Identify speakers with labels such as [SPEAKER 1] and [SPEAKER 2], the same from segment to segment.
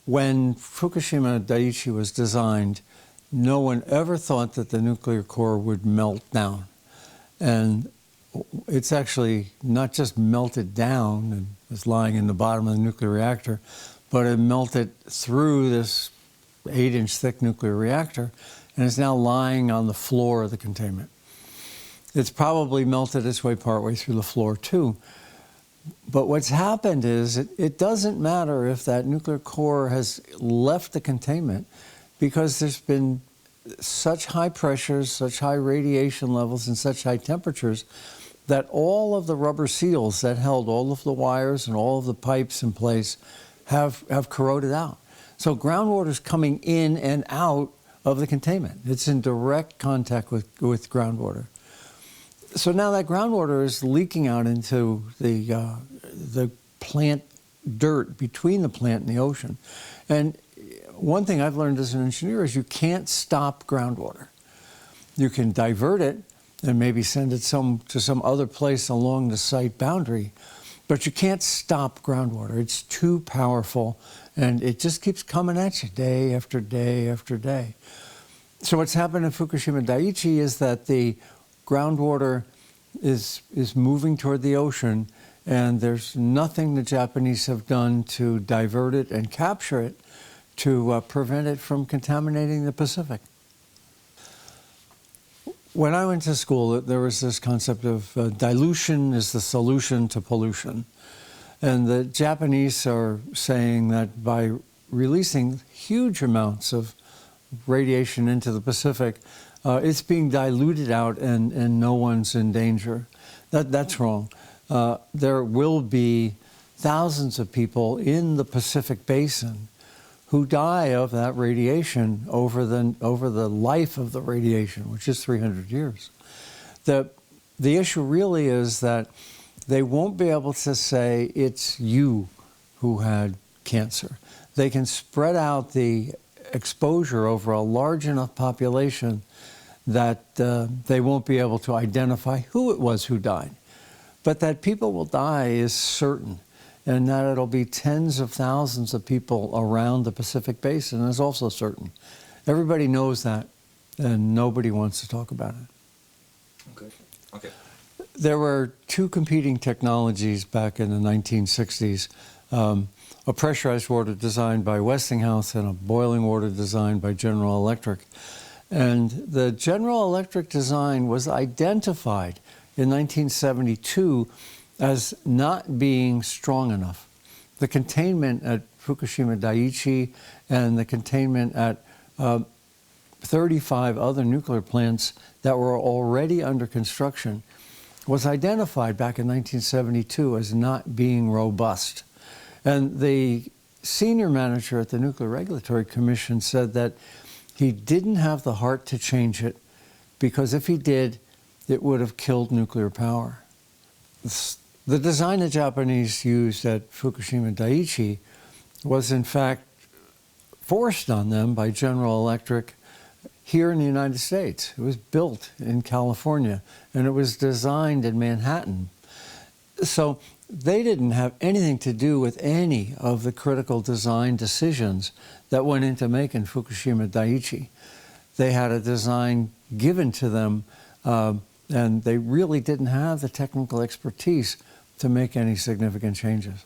[SPEAKER 1] when Fukushima Daiichi was designed, no one ever thought that the nuclear core would melt down. And it's actually not just melted down and is lying in the bottom of the nuclear reactor, but it melted through this 8-inch thick nuclear reactor and is now lying on the floor of the containment. It's probably melted its way partway through the floor too. But what's happened is it doesn't matter if that nuclear core has left the containment, because there's been such high pressures, such high radiation levels, and such high temperatures that all of the rubber seals that held all of the wires and all of the pipes in place have corroded out. So groundwater is coming in and out of the containment. It's in direct contact with groundwater. So now that groundwater is leaking out into the plant dirt between the plant and the ocean. And one thing I've learned as an engineer is you can't stop groundwater. You can divert it and maybe send it to some other place along the site boundary, but you can't stop groundwater. It's too powerful, and it just keeps coming at you day after day after day. So what's happened in Fukushima Daiichi is that the groundwater is moving toward the ocean, and there's nothing the Japanese have done to divert it and capture it to prevent it from contaminating the Pacific. When I went to school, there was this concept of dilution is the solution to pollution. And the Japanese are saying that by releasing huge amounts of radiation into the Pacific, it's being diluted out and no one's in danger. That's wrong. There will be thousands of people in the Pacific Basin who die of that radiation over the life of the radiation, which is 300 years. The issue really is that they won't be able to say it's you who had cancer. They can spread out the exposure over a large enough population that they won't be able to identify who it was who died. But that people will die is certain, and that it'll be tens of thousands of people around the Pacific Basin is also certain. Everybody knows that, and nobody wants to talk about it.
[SPEAKER 2] Okay.
[SPEAKER 1] There were two competing technologies back in the 1960s, a pressurized water designed by Westinghouse and a boiling water designed by General Electric. And the General Electric design was identified in 1972 as not being strong enough. The containment at Fukushima Daiichi and the containment at 35 other nuclear plants that were already under construction was identified back in 1972 as not being robust. And the senior manager at the Nuclear Regulatory Commission said that he didn't have the heart to change it, because if he did, it would have killed nuclear power. The design the Japanese used at Fukushima Daiichi was in fact forced on them by General Electric here in the United States. It was built in California, and it was designed in Manhattan. So they didn't have anything to do with any of the critical design decisions that went into making Fukushima Daiichi. They had a design given to them, and they really didn't have the technical expertise to make any significant changes.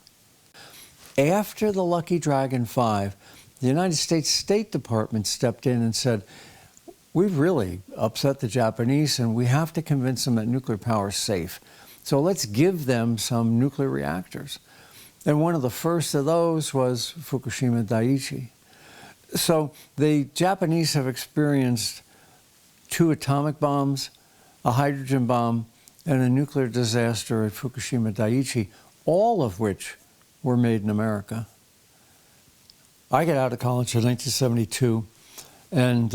[SPEAKER 1] After the Lucky Dragon 5, the United States State Department stepped in and said, we've really upset the Japanese and we have to convince them that nuclear power is safe. So let's give them some nuclear reactors. And one of the first of those was Fukushima Daiichi. So the Japanese have experienced 2 atomic bombs, a hydrogen bomb, and a nuclear disaster at Fukushima Daiichi, all of which were made in America. I got out of college in 1972, and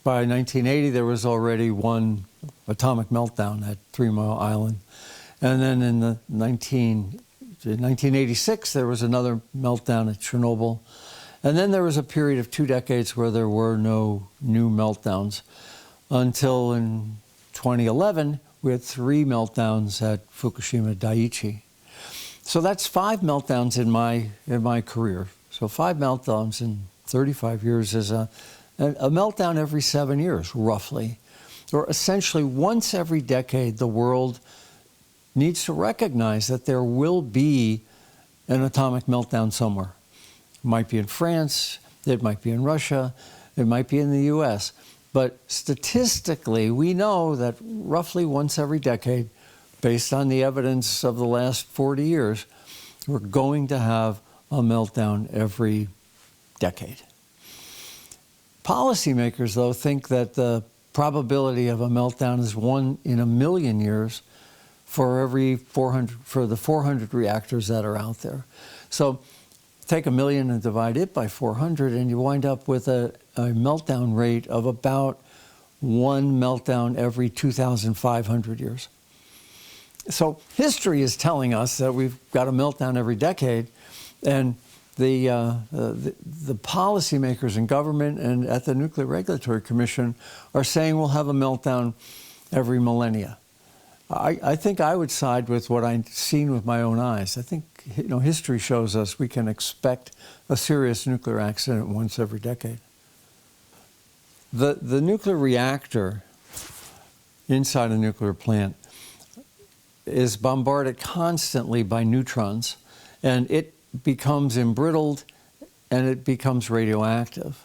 [SPEAKER 1] by 1980 there was already one atomic meltdown at 3 Mile Island. And then in 1986 there was another meltdown at Chernobyl. And then there was a period of 2 decades where there were no new meltdowns, until in 2011 we had 3 meltdowns at Fukushima Daiichi. So that's 5 meltdowns in my career. So 5 meltdowns in 35 years is a meltdown every 7 years, roughly. Or essentially once every decade, the world needs to recognize that there will be an atomic meltdown somewhere. It might be in France, it might be in Russia, it might be in the US. But statistically, we know that roughly once every decade, based on the evidence of the last 40 years, we're going to have a meltdown every decade. Policymakers, though, think that the probability of a meltdown is 1 in a million years for every 400, for the 400 reactors that are out there. So take 1 million and divide it by 400, and you wind up with a meltdown rate of about 1 meltdown every 2,500 years. So history is telling us that we've got a meltdown every decade, and the policymakers in government and at the Nuclear Regulatory Commission are saying we'll have a meltdown every millennia. I think I would side with what I've seen with my own eyes. I think, history shows us we can expect a serious nuclear accident once every decade. The nuclear reactor inside a nuclear plant is bombarded constantly by neutrons, and it becomes embrittled and it becomes radioactive.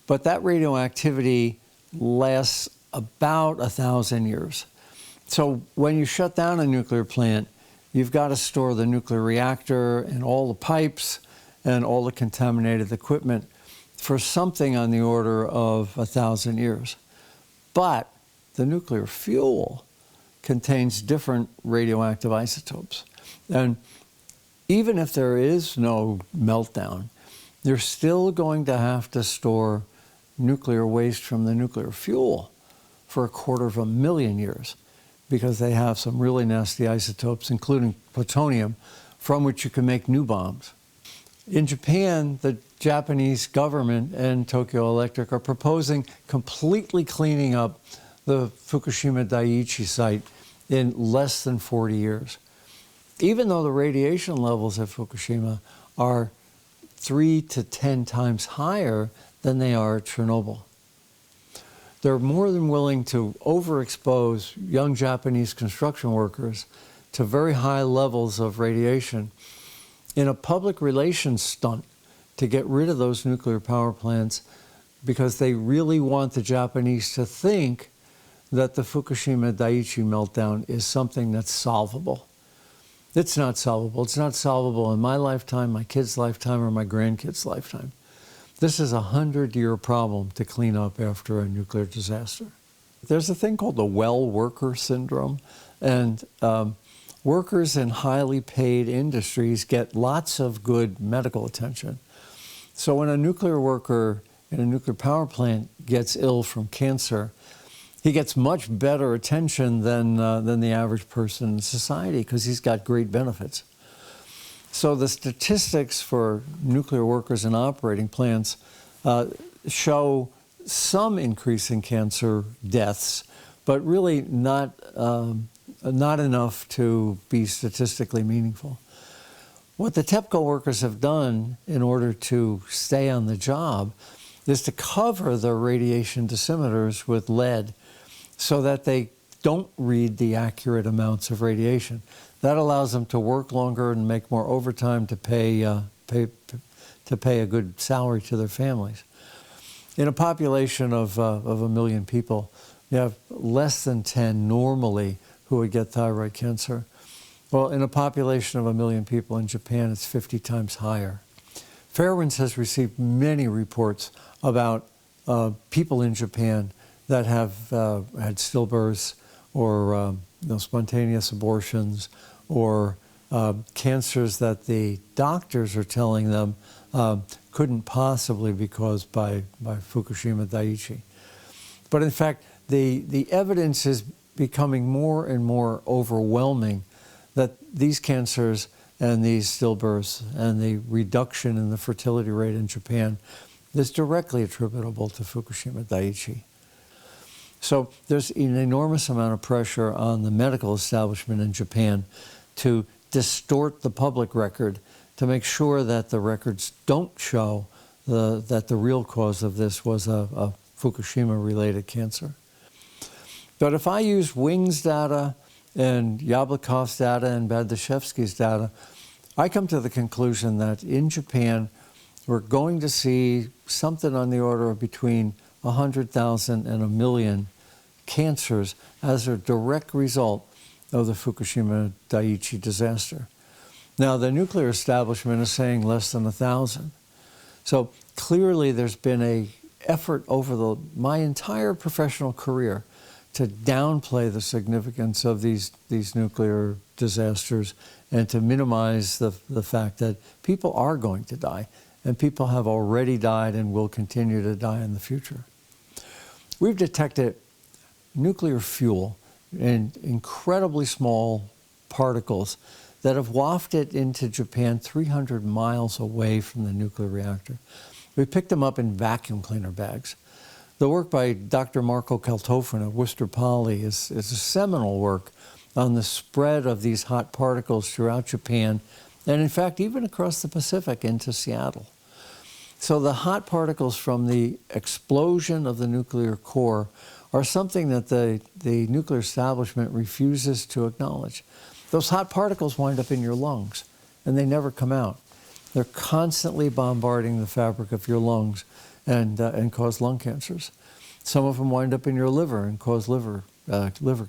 [SPEAKER 1] But that radioactivity lasts about 1,000 years. So when you shut down a nuclear plant, you've got to store the nuclear reactor and all the pipes and all the contaminated equipment for something on the order of 1,000 years. But the nuclear fuel contains different radioactive isotopes. And even if there is no meltdown, you're still going to have to store nuclear waste from the nuclear fuel for 250,000 years, because they have some really nasty isotopes, including plutonium, from which you can make new bombs. In Japan, the Japanese government and Tokyo Electric are proposing completely cleaning up the Fukushima Daiichi site in less than 40 years. Even though the radiation levels at Fukushima are 3 to 10 times higher than they are at Chernobyl. They're more than willing to overexpose young Japanese construction workers to very high levels of radiation in a public relations stunt to get rid of those nuclear power plants, because they really want the Japanese to think that the Fukushima Daiichi meltdown is something that's solvable. It's not solvable. It's not solvable in my lifetime, my kid's lifetime, or my grandkid's lifetime. This is a 100-year problem to clean up after a nuclear disaster. There's a thing called the well worker syndrome, and workers in highly paid industries get lots of good medical attention. So when a nuclear worker in a nuclear power plant gets ill from cancer, he gets much better attention than the average person in society, because he's got great benefits. So the statistics for nuclear workers in operating plants show some increase in cancer deaths, but really not enough to be statistically meaningful. What the TEPCO workers have done in order to stay on the job is to cover their radiation dosimeters with lead so that they don't read the accurate amounts of radiation. That allows them to work longer and make more overtime to pay a good salary to their families. In a population of 1 million people, you have less than 10 normally who would get thyroid cancer. Well, in a population of 1 million people in Japan, it's 50 times higher. Fairwinds has received many reports about people in Japan that have had stillbirths or spontaneous abortions, or cancers that the doctors are telling them couldn't possibly be caused by Fukushima Daiichi. But in fact, the evidence is becoming more and more overwhelming that these cancers and these stillbirths and the reduction in the fertility rate in Japan is directly attributable to Fukushima Daiichi. So there's an enormous amount of pressure on the medical establishment in Japan to distort the public record to make sure that the records don't show that the real cause of this was a Fukushima-related cancer. But if I use Wing's data and Yablokov's data and Badashevsky's data, I come to the conclusion that in Japan, we're going to see something on the order of between 100,000 and 1 million cancers as a direct result of the Fukushima Daiichi disaster. Now, the nuclear establishment is saying less than 1,000. So clearly there's been an effort over my entire professional career to downplay the significance of these nuclear disasters and to minimize the fact that people are going to die, and people have already died and will continue to die in the future. We've detected nuclear fuel in incredibly small particles that have wafted into Japan 300 miles away from the nuclear reactor. We picked them up in vacuum cleaner bags. The work by Dr. Marco Kaltofen at Worcester Poly is a seminal work on the spread of these hot particles throughout Japan, and in fact, even across the Pacific into Seattle. So the hot particles from the explosion of the nuclear core are something that the nuclear establishment refuses to acknowledge. Those hot particles wind up in your lungs, and they never come out. They're constantly bombarding the fabric of your lungs and cause lung cancers. Some of them wind up in your liver and cause liver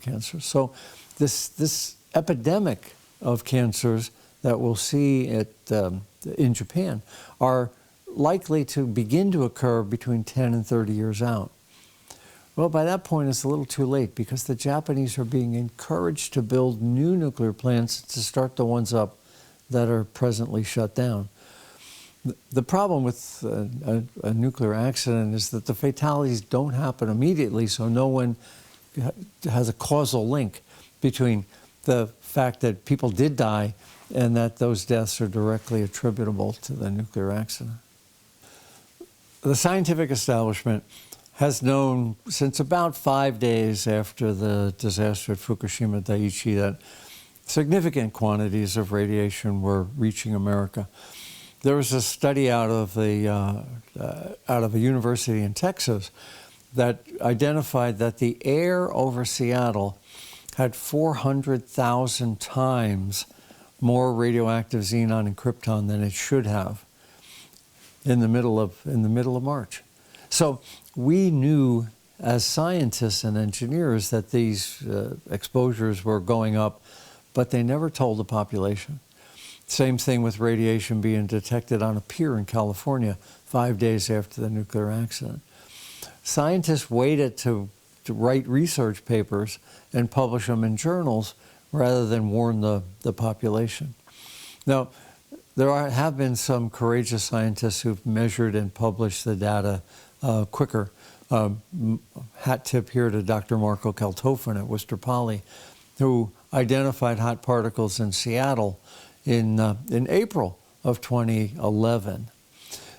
[SPEAKER 1] cancer. So this epidemic of cancers that we'll see in Japan are likely to begin to occur between 10 and 30 years out. Well, by that point, it's a little too late because the Japanese are being encouraged to build new nuclear plants to start the ones up that are presently shut down. The problem with a nuclear accident is that the fatalities don't happen immediately, so no one has a causal link between the fact that people did die and that those deaths are directly attributable to the nuclear accident. The scientific establishment has known since about 5 days after the disaster at Fukushima Daiichi that significant quantities of radiation were reaching America. There was a study out of a university in Texas that identified that the air over Seattle had 400,000 times more radioactive xenon and krypton than it should have in the middle of March. So we knew as scientists and engineers that these exposures were going up, but they never told the population. Same thing with radiation being detected on a pier in California 5 days after the nuclear accident. Scientists waited to write research papers and publish them in journals rather than warn the population. Now, there have been some courageous scientists who've measured and published the data quicker. Hat tip here to Dr. Marco Kaltofen at Worcester Poly, who identified hot particles in Seattle in April of 2011.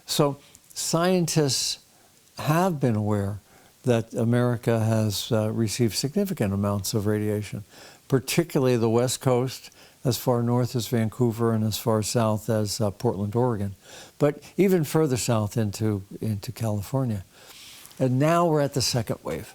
[SPEAKER 1] So scientists have been aware that America has received significant amounts of radiation, particularly the West Coast, as far north as Vancouver and as far south as Portland, Oregon, but even further south into California. And now we're at the second wave.